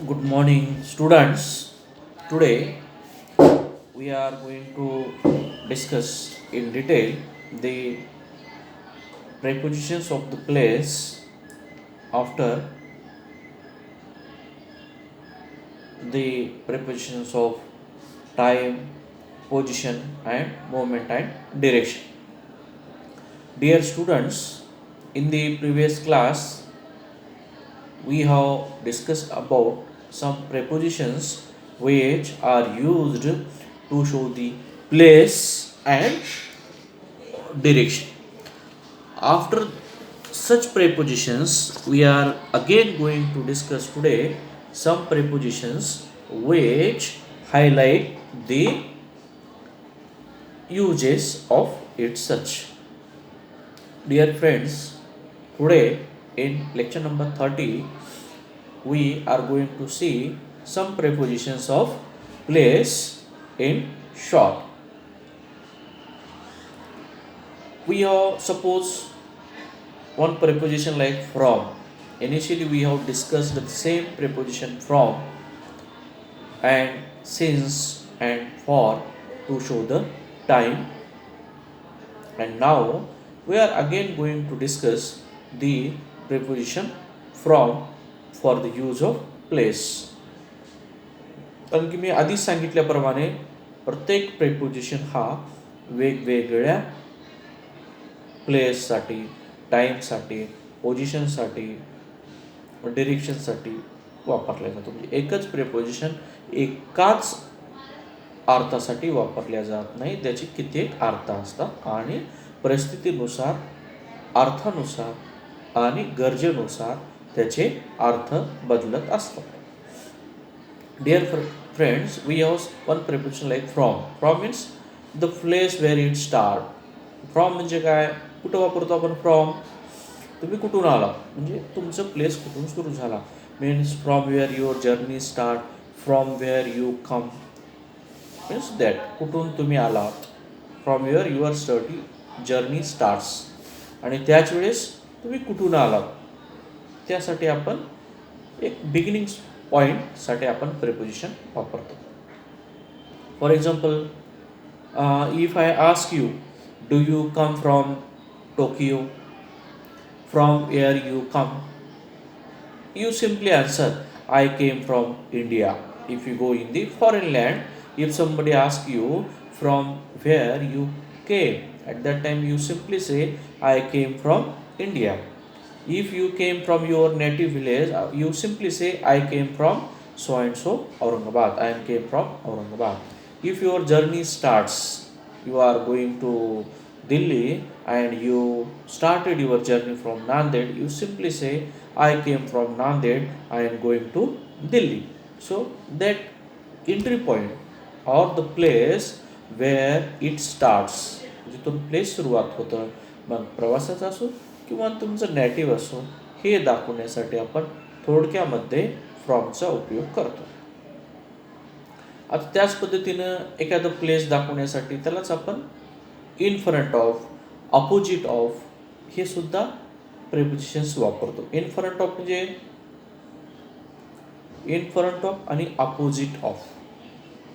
Good morning, students. Today we are going to discuss in detail the prepositions of the place after the prepositions of time, position, and moment and direction. Dear students, in the previous class we have discussed about some prepositions which are used to show the place and direction. After such prepositions, we are again going to discuss today some prepositions which highlight the uses of its such. Dear friends, today in lecture number 30, we are going to see some prepositions of place in short. We have suppose one preposition like from. Initially, we have discussed the same preposition from and since and for to show the time, and now we are again going to discuss the preposition from for the use of place. कारण की मी आधीच सांगितल्याप्रमाणे प्रत्येक preposition हा वेगवेगळ्या प्लेससाठी, टाईमसाठी, पोझिशनसाठी, डिरेक्शनसाठी वापरला जातो. म्हणजे एकच प्रेपोजिशन एकाच अर्थासाठी वापरल्या जात नाही, त्याचे कित्येक अर्थ असतात आणि परिस्थितीनुसार, अर्थानुसार आणि गरजेनुसार त्याचे अर्थ बदलत असतात. Dear friends, we have one preposition like from. From means the place where it start. From म्हणजे काय, कुठं वापरतो आपण फ्रॉम? तुम्ही कुठून आला म्हणजे तुमचं प्लेस कुठून सुरू झाला. Means from where your journey start, from where you come, means that कुठून तुम्ही आलात. From your study journey starts, आणि त्याच वेळेस तुम्ही कुठून आलात त्यासाठी आपण एक बिगिनिंग पॉईंटसाठी आपण प्रेपोजिशन वापरतो. For example, if I ask you, do you come from Tokyo? From where you come? You simply answer, I came from India. If you go in the foreign land, if somebody asks you from where you came, at that time you simply say, I came from India. If you came from your native village, you simply say, I came from so and so Aurangabad. I came from Aurangabad. If your journey starts, you are going to Delhi and you started your journey from Nanded, you simply say, I came from Nanded, I am going to Delhi. So that entry point or the place where it starts, जिथून place सुरुवात होतं, मग प्रवासाचा असो किंवा तुमचं native असो, हे दाखवण्यासाठी आपण थोडक्यामध्ये फ्रॉमचा उपयोग करतो. आता त्याच पद्धतीनं एखादं प्लेस दाखवण्यासाठी त्यालाच आपण in front of, opposite of हे सुद्धा प्रेपोजिशन्स वापरतो. इन फ्रंट ऑफ म्हणजे इन फ्रंट ऑफ आणि अपोजिट ऑफ,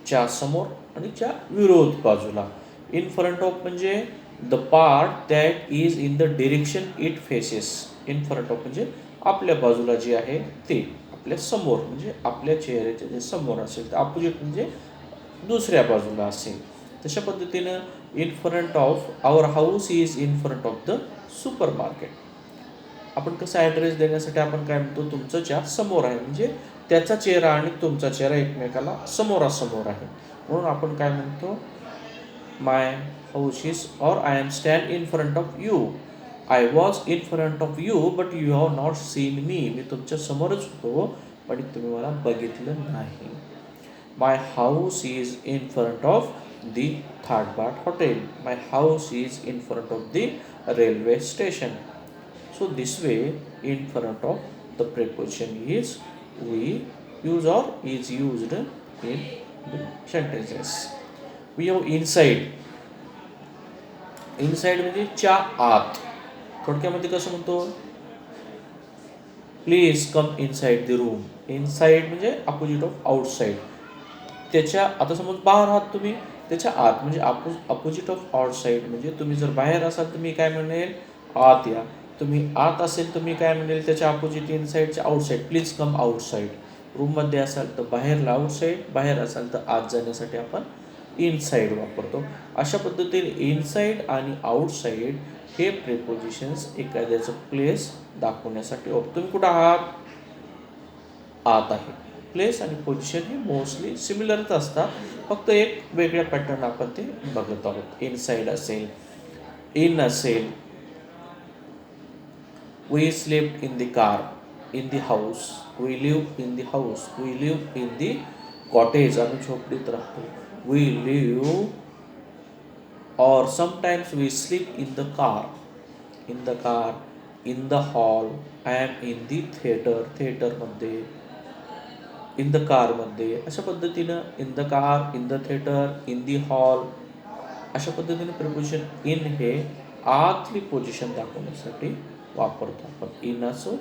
च्या समोर आणि च्या विरोध बाजूला. इन फ्रंट ऑफ म्हणजे the part that is in the direction it faces. In front of म्हणजे आपल्या बाजूला जे आहे ते, आपल्या समोर म्हणजे आपल्या चेहऱ्याच्या जे समोर असेल. अपोजिट म्हणजे दुसऱ्या बाजूला असेल. तशा पद्धतीनं in front of our house is in front of the supermarket. आपण कसा ॲड्रेस देण्यासाठी आपण काय म्हणतो, तुमचं च्या समोर आहे, म्हणजे त्याचा चेहरा आणि तुमचा चेहरा एकमेकाला समोरासमोर आहे, म्हणून आपण काय म्हणतो, my house is or I am stand in front of you. I was in front of you but you have not seen me. मी तुमच्या समोरच होतो पण तुम्ही मला बघितलं नाही. My house is in front of the Third Part Hotel. My house is in front of the railway station. So this way, in front of the preposition is we use or is used in the sentences. We have inside. Inside म्हणजे च्या आत. थोडक्यामध्ये कसं म्हणतो, please come inside the room. Inside म्हणजे opposite of outside. त्याच्या आता समज बाहेर आहात तुम्ही, त्याच्या आत म्हणजे अपोजिट ऑफ आउटसाइड म्हणजे तुम्ही जर बाहेर असाल तर मी काय म्हणेल, आत या. तुम्ही आत असेल तर मी काय म्हणेल, त्याच्या अपोजिट इनसाइडच्या आउटसाइड. Please come outside. रूममध्ये असाल तर बाहेरला आउटसाइड, बाहेर असाल तर आत जाण्यासाठी आपण इनसाइड वापरतो. अशा पद्धतीने इनसाइड आणि आउटसाइड हे प्रिपोजिशन्स एखाद्याचं प्लेस दाखवण्यासाठी वापरतो. तुम्ही कुठं आहात, आत आहे. प्लेस आणि पोझिशन हे मोस्टली सिमिलरच असतात, फक्त एक वेगळ्या पॅटर्न आपण ते बघत आहोत. इनसाइड असेल, इन असेल, we sleep in the car, in the house, we live in the house, we live in the cottage, आम्ही झोपडीत राहतो. We live or sometimes we sleep in the car, in the hall, I am in the theater मध्ये, in the car मध्ये. अशा पद्धतीनं in the car, in the theatre, in the hall, अशा पद्धतीने preposition in हे आतली position दाखवण्यासाठी वापरतो आपण. इन असो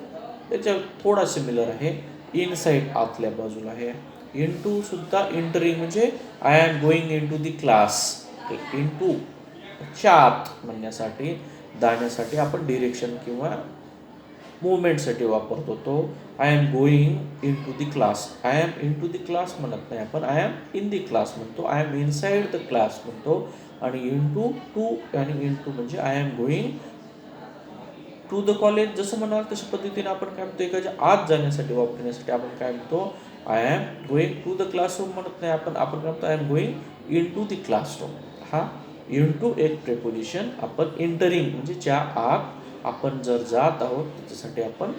त्याच्या थोडा सिमिलर आहे, इनसाइड आतल्या बाजूला आहे. इंटू सुद्धा एंटरिंग म्हणजे I am going into the class. Into च्या आत म्हणण्यासाठी, जाण्यासाठी आपण डिरेक्शन किंवा मुवमेंटसाठी वापरतो तो. I am going into the class. I am into the class म्हणत नाही आपण, I am in the class म्हणतो. I am inside the class म्हणतो. आणि इंटू टू आणि इंटू म्हणजे I am going to the college. जसं म्हणाल तशा पद्धतीने आपण काय म्हणतो, एखाद्या आत जाण्यासाठी वापरण्यासाठी आपण काय म्हणतो, I am going to the classroom म्हणत नाही आपण, काय म्हणतो I am going into the classroom. हा इंटू एक प्रेपोजिशन आपण एंटरिंग म्हणजे च्या आत आपण जर जात आहोत त्याच्यासाठी आपण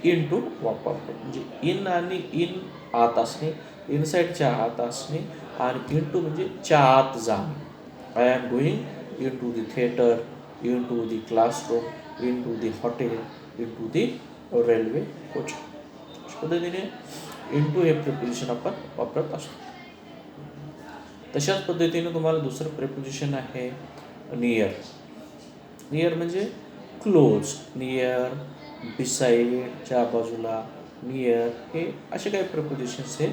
इंटू वापरतो. म्हणजे इन आणि इन आत असणे, इनसाइडच्या आत असणे, आणि इंटू म्हणजे च्या आत जाणे. I am going into the theatre, into the classroom, into the hotel, into the railway coach. अशा पद्धतीने इंटू हे प्रिपोजिशन आपण वापरत असतो. तशाच पद्धतीने तुम्हाला दुसरं प्रिपोजिशन आहे नियर. नियर म्हणजे क्लोज. नियर, बिसाईडच्या बाजूला, नियर हे असे काही प्रिपोजिशन्स हे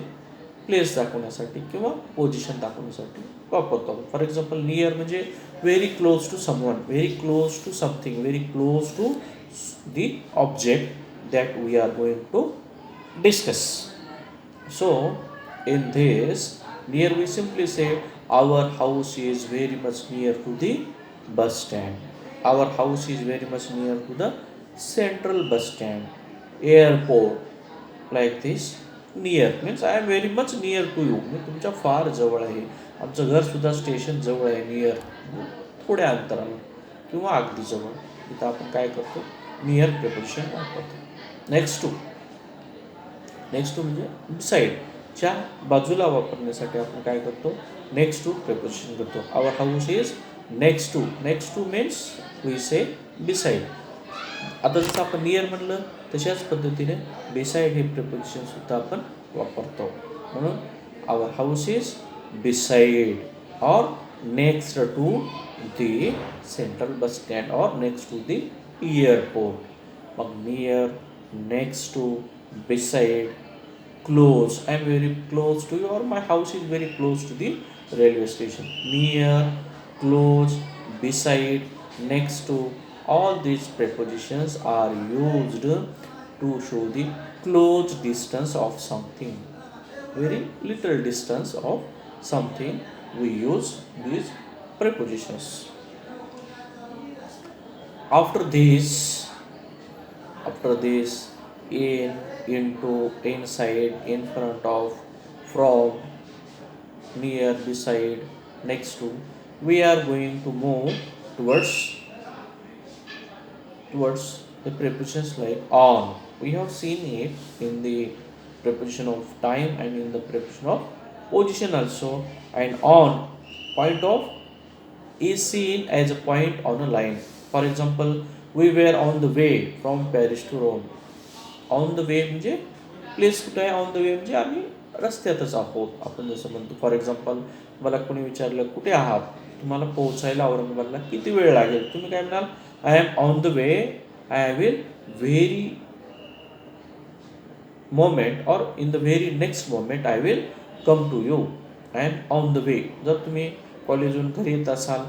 प्लेस दाखवण्यासाठी किंवा पोझिशन दाखवण्यासाठी वापरतो. फॉर एक्झाम्पल नियर म्हणजे very close to someone, very close to something, very close to the object that we are going to discuss. So in this, near we simply say our house is very much near to the bus stand. Our house is very much near to the central bus stand, airport. Like this, near means I am very much near to you. मी तुमच्या फार जवळ आहे. आमचं घर सुद्धा station जवळ आहे. Near थोड्या अंतरावर किंवा अगदी जवळ. इथं आपण काय करतो, नियर प्रिपोजिशन वापरतो. नेक्स्ट टू म्हणजे बिसाईड, च्या बाजूला वापरण्यासाठी आपण काय करतो, नेक्स्ट टू प्रिपोजिशन करतो. Our house is next to. Next to means we say beside. आता जसं आपण नियर म्हणलं तशाच पद्धतीने बिसाईड हे प्रिपोजिशन सुद्धा आपण वापरतो. म्हणून our house is beside or next to the central bus stand or next to the airport. मग near, next to, beside, close. I am very close to you, or my house is very close to the railway station. Near, close, beside, next to. All these prepositions are used to show the close distance of something. Very little distance of something. We use these prepositions. After this, in, into, inside, in front of, from, near, beside, next to, we are going to move towards the prepositions like on. We have seen it in the preposition of time and in the preposition of position also. And on, point of, is seen as a point on a line. For example, we were on the way from Paris to Rome. On the वे म्हणजे place कुठं आहे, on the वे म्हणजे आम्ही रस्त्यातच आहोत. आपण जसं म्हणतो, for example मला कोणी विचारलं कुठे आहात, तुम्हाला पोहोचायला औरंगाबादला किती वेळ लागेल, तुम्ही काय म्हणाल, I am on the way, I will very moment or in the very next moment I will come to you. I am on the way. जर तुम्ही कॉलेजहून घरी येत असाल,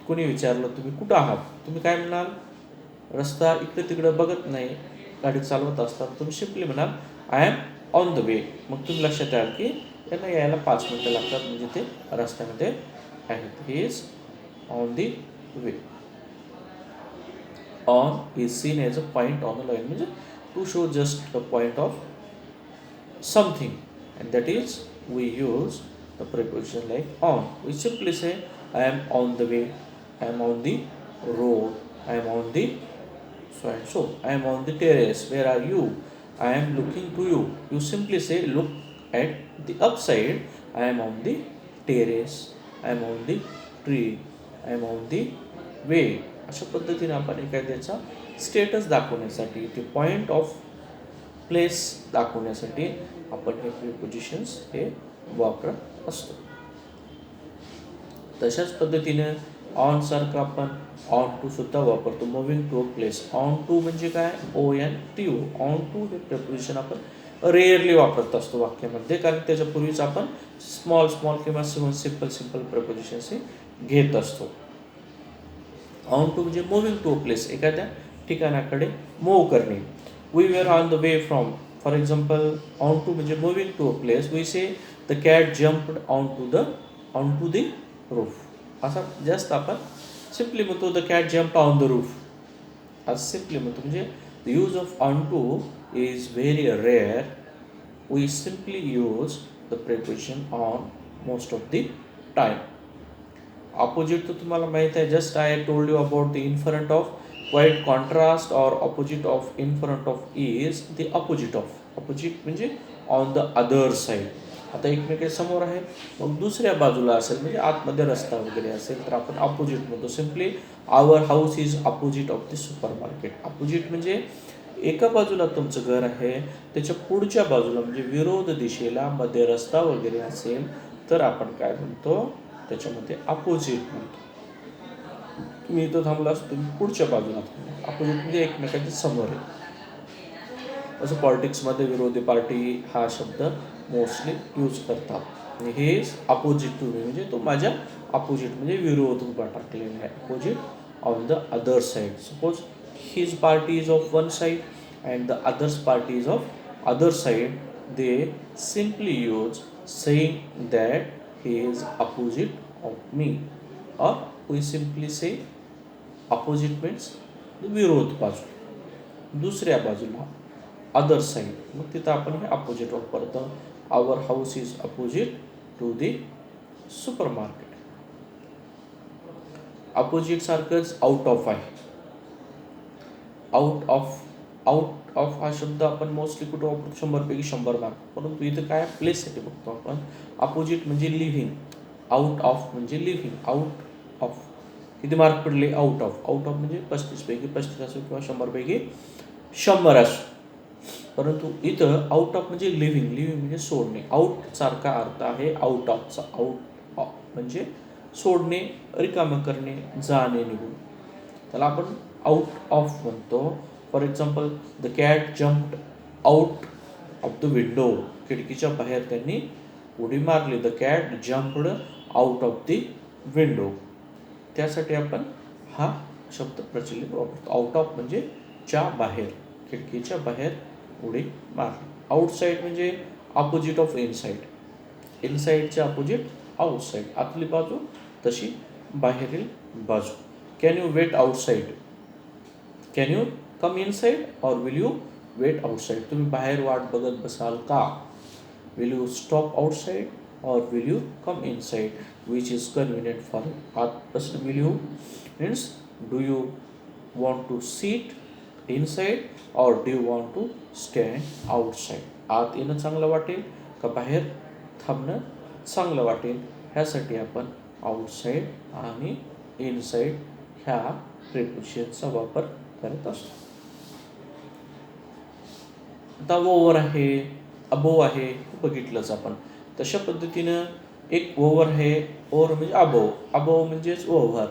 कोणी विचारलं तुम्ही कुठं आहात, तुम्ही काय म्हणाल? रस्ता इकडे तिकडे बघत नाही, गाडी चालवत असताना तुम्ही सिम्पली म्हणाल I am on the way. मग तुम्ही लक्षात याल की त्यांना यायला 5 मिनटं लागतात, म्हणजे ते रस्त्यामध्ये आहेत. He is on the way. On is seen as a point on a line, म्हणजे to show just a point of something, and that is we use the preposition like on. We simply say I am on the way, I am on the road, I am on the so and so, I am on the terrace, where are you, I am looking to you. You simply say look at the upside, I am on the terrace, I am on the tree, I am on the way. अशा पद्धतीने आपण एखाद्याचा status दाखवण्यासाठी, ते point of place दाखवण्यासाठी आपण हे prepositions हे वापरत असतो. तशाच पद्धतीने ऑन सारखं आपण ऑन टू सुद्धा वापरतो. Moving to a place, onto म्हणजे काय? ONTO. ऑन टू हे प्रिपोजिशन आपण रेअरली वापरत असतो वाक्यामध्ये, कारण त्याच्यापूर्वीच आपण स्मॉल किंवा सिम्पल प्रिपोजिशन्स हे घेत असतो. ऑन टू म्हणजे मूव्हिंग टू अ प्लेस, एखाद्या ठिकाणाकडे मूव्ह करणे. We were on the way from, for example, onto म्हणजे moving to a place. We say the cat jumped onto the roof. असा जास्त आपण सिम्पली म्हणतो the cat jumped on the roof. असं simply म्हणतो, म्हणजे the use of onto is very rare. We simply use the preposition on most of the time. Opposite तर तुम्हाला माहित आहे, just I told you about the in front of. Quite contrast or opposite of in front of is the opposite of. Opposite म्हणजे on the other side. आता एकमेकांसमोर आहे, मग दुसऱ्या बाजूला असेल, म्हणजे आतमध्ये रस्ता वगैरे असेल तर आपण ऑपोजिट म्हणतो. Simply our house is opposite of the supermarket. Opposite म्हणजे एका बाजूला तुमचं घर आहे, त्याच्या पुढच्या बाजूला म्हणजे विरोध दिशेला मध्ये रस्ता वगैरे असेल तर आपण काय म्हणतो? त्याच्यामध्ये अपोजिट म्हणतो. तुम्ही इथं थांबलास, तुम्ही पुढच्या बाजूला थांबला. अपोजिट म्हणजे एकमेकांच्या समोर आहे. असं पॉलिटिक्समध्ये विरोधी पार्टी हा शब्द मोस्टली यूज करतात. आणि हे अपोजिट टू मी म्हणजे तो माझ्या अपोजिट म्हणजे विरोध उभा टाकलेला आहे. Opposite on the other side. Suppose his party is of one side and the others party is of other side. They simply use saying that he is opposite of me, or we simply say opposite means विरोध बाजू, दुसऱ्या बाजूला other side. मग तिथं आपण हे opposite वापरतो. Our house is opposite to the supermarket. Opposite सारखंच आउट ऑफ आहे. आउट ऑफ हा शब्द आपण मोस्टली कुठं वापरतो? 100पैकी 100 मार्क. परंतु इथं काय प्लेससाठी बघतो आपण. अपोजिट म्हणजे लिव्हिंग, आउट ऑफ म्हणजे लिव्हिंग. आउट ऑफ किती मार्क पडले? आउट ऑफ म्हणजे 35पैकी 35 असो किंवा 100पैकी 100 असो. परंतु इथं आउट ऑफ म्हणजे लिव्हिंग म्हणजे सोडणे. आउट सारखा अर्थ आहे आउट ऑफचा. आउट ऑफ म्हणजे सोडणे, रिकामं करणे, जाणे, निघून. त्याला आपण आउट ऑफ म्हणतो. For example, the cat jumped out of the window. खिडकीच्या बाहेर त्यांनी उडी मारली. The cat jumped out of the window. त्यासाठी आपण हा शब्द प्रचलित वापरतो. आउट ऑफ म्हणजे च्या बाहेर, खिडकीच्या बाहेर उडी मारली. आउटसाईड म्हणजे अपोजिट ऑफ इनसाईड. इनसाईडचे अपोजिट आउटसाईड. आतली बाजू तशी बाहेरील बाजू. Can you wait outside? Can you come inside or will you wait outside? तुम्ही बाहेर वाट बघत बसाल का? Will you stop outside or will you come inside? Which is convenient for you. आत बस will you means do you want to seat inside or do you want to stand outside? आत येणं चांगलं वाटेल का बाहेर थांबणं चांगलं वाटेल? ह्यासाठी आपण आउटसाईड आणि इनसाईड ह्या प्रिपोजिशनचा वापर करत असतो. आता ओव्हर आहे, अबोव आहे, बघितलंच आपण. तशा पद्धतीनं एक ओव्हर आहे. ओव्हर म्हणजे अबोव, अबोव म्हणजेच ओव्हर,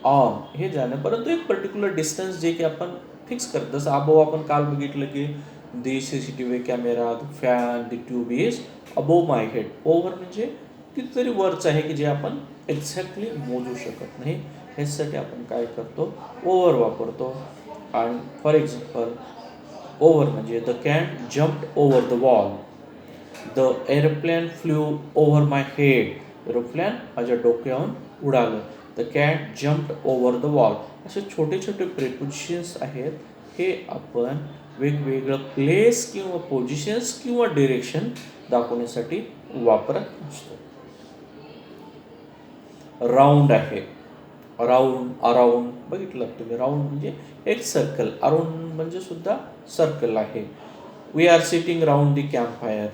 ऑन हे जाणं. परंतु एक पर्टिक्युलर डिस्टन्स जे की आपण फिक्स करत. जसं अबोव आपण काल बघितलं की The CCTV camera, the fan, the tube is above my head. Over म्हणजे कितीतरी वरच आहे की जे आपण एक्झॅक्टली मोजू शकत नाही. ह्याच्यासाठी आपण काय करतो, ओव्हर वापरतो. आणि फॉर एक्झाम्पल ओव्हर म्हणजे the cat jumped over the wall, the airplane flew over my head, aeroplane माझ्या डोक्याहून उडालं. The cat jumped over the wall. असे छोटे छोटे प्रेपोजिशन्स आहेत, हे आपण वेगवेगळं प्लेस किंवा पोझिशन्स किंवा डिरेक्शन दाखवण्यासाठी वापरत असतो. राऊंड आहे, राऊंड, अराऊंड बघितलं तुम्ही. राऊंड म्हणजे एक सर्कल, अराऊंड म्हणजे सुद्धा सर्कल आहे. We are sitting round the campfire.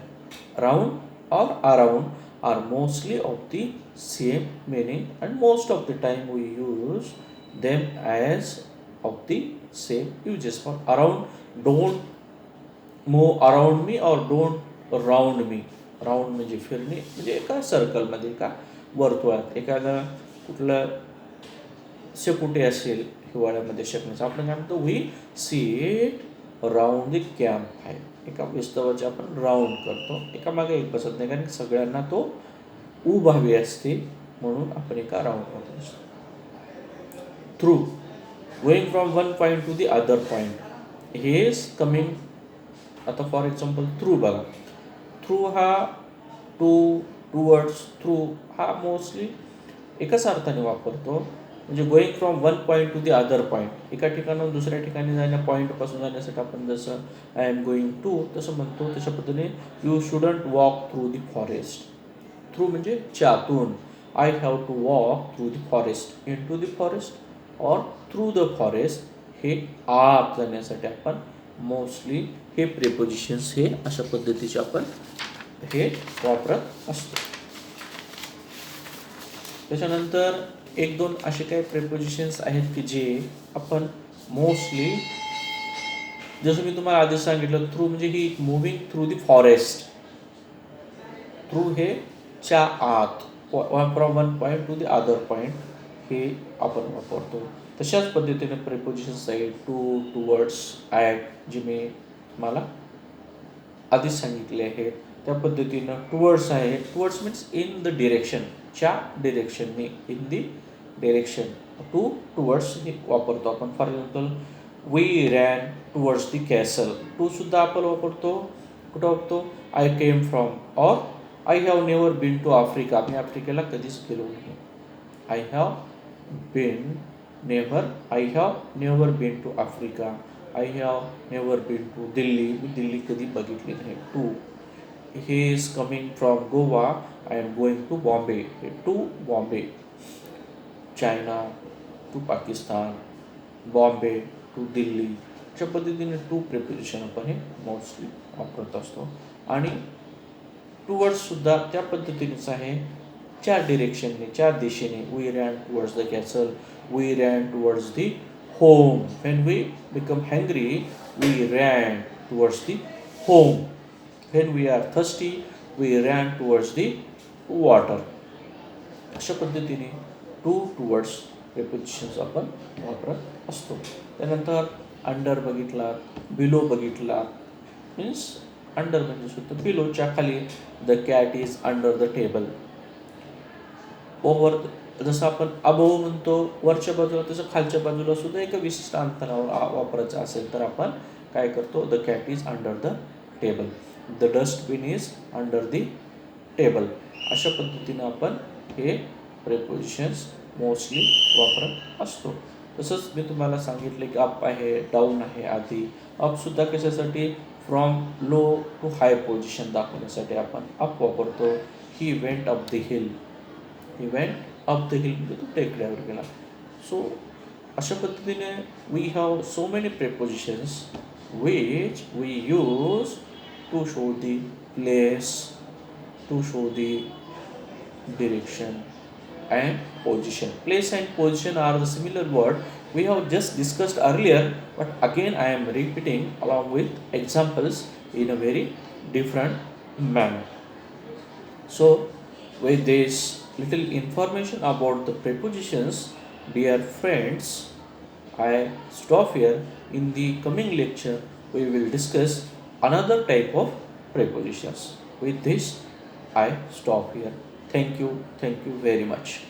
Round or around are mostly of the same meaning, and most of the time we use them as of the same uses. For around, don't move around me or don't round me. Round म्हणजे फिरणे, म्हणजे एका सर्कलमध्ये, एका वर्तुळात एखादा कुठलं शेपुटी असेल हिवाळ्यामध्ये शेकण्याचं, आपण काय म्हणतो, we seat round the campfire. एका विस्तवाचे आपण राऊंड करतो, एका मागे एक बसत नाही, कारण सगळ्यांना तो उभ हवी असते, म्हणून आपण एका राऊंड करत असतो. Through, going from one point to the other point. He is coming. आता फॉर एक्झाम्पल थ्रू बघा. थ्रू हा टुवर्ड्स, थ्रू हा मोस्टली एकाच अर्थाने वापरतो. म्हणजे going from one point to the other point, एका ठिकाणाहून दुसऱ्या ठिकाणी जाण्या, पॉईंटपासून जाण्यासाठी आपण जसं आय एम गोईंग टू तसं म्हणतो, तशा पद्धतीने you shouldn't walk through the forest. Through म्हणजे च्यातून. I have to walk through the forest, into the forest or through the forest. हे आत जाण्यासाठी आपण मोस्टली हे प्रेपोजिशन्स हे अशा पद्धतीचे आपण हे वापरत असतो. त्याच्यानंतर एक दोन असे काही प्रेपोजिशन्स आहेत की जे आपण मोस्टली, जसं मी तुम्हाला आधी सांगितलं, थ्रू म्हणजे he moving through the forest. Through हे च्या आत, from one point to the other point, हे आपण वापरतो. तशाच पद्धतीने प्रेपोजिशन्स आहेत टू, टुवर्ड्स, ॲट, जे मी मला आधीच सांगितले आहेत. त्या पद्धतीनं टुवर्ड्स आहे. Towards means in the direction, च्या डिरेक्शनने, इन दी डिरेक्शन. टुवर्ड्स हे वापरतो आपण. For example we ran towards the castle. To सुद्धा आपण वापरतो. कुठं वापरतो, I came from, or I have never been to Africa. मी आफ्रिकेला कधीच गेलो नाही. I have never been to Africa. I have never been to Delhi. मी दिल्ली कधी बघितली नाही. To. He is coming from Goa. I am going to Bombay. हे to Bombay. China to Pakistan, Bombay to Delhi. अशा पद्धतीने टू प्रिपोजिशन आपण हे मोस्टली वापरत असतो. आणि टुवर्ड्ससुद्धा त्या पद्धतीनेच आहे, च्या डिरेक्शनने, च्या दिशेने. We ran towards the castle. We ran towards the home. When we become hungry, we ran towards the home. When we are thirsty, we ran towards the water. अशा पद्धतीने टुवर्ड्स प्रिपोजिशन्स आपण वापरत असतो. त्यानंतर अंडर बघितलात, below बघितलात. Means under म्हणजे सुद्धा बिलोच्या खाली. The cat is under the table. Over, जसं आपण अबोव म्हणतो वरच्या बाजूला, तसं खालच्या बाजूला सुद्धा एका विशिष्ट अंतरावर वापरायचं असेल तर आपण काय करतो, the cat is under the table. The dustbin is under the table. अशा पद्धतीनं आपण हे प्रेपोजिशन्स मोस्टली वापरत असतो. तसंच मी तुम्हाला सांगितले की अप आहे, डाऊन आहे. आधी अपसुद्धा कशासाठी, from low to high position दाखवण्यासाठी आपण अप वापरतो. He went up the hill. He went up the hill म्हणजे तो टेकड्यावर गेला. सो अशा पद्धतीने we have so many prepositions which we use to show the place, to show the direction and position. Place and position are the similar word we have just discussed earlier, but again I am repeating along with examples in a very different manner. So with this little information about the prepositions, dear friends, I stop here. In the coming lecture we will discuss another type of prepositions. With this, I stop here. Thank you very much.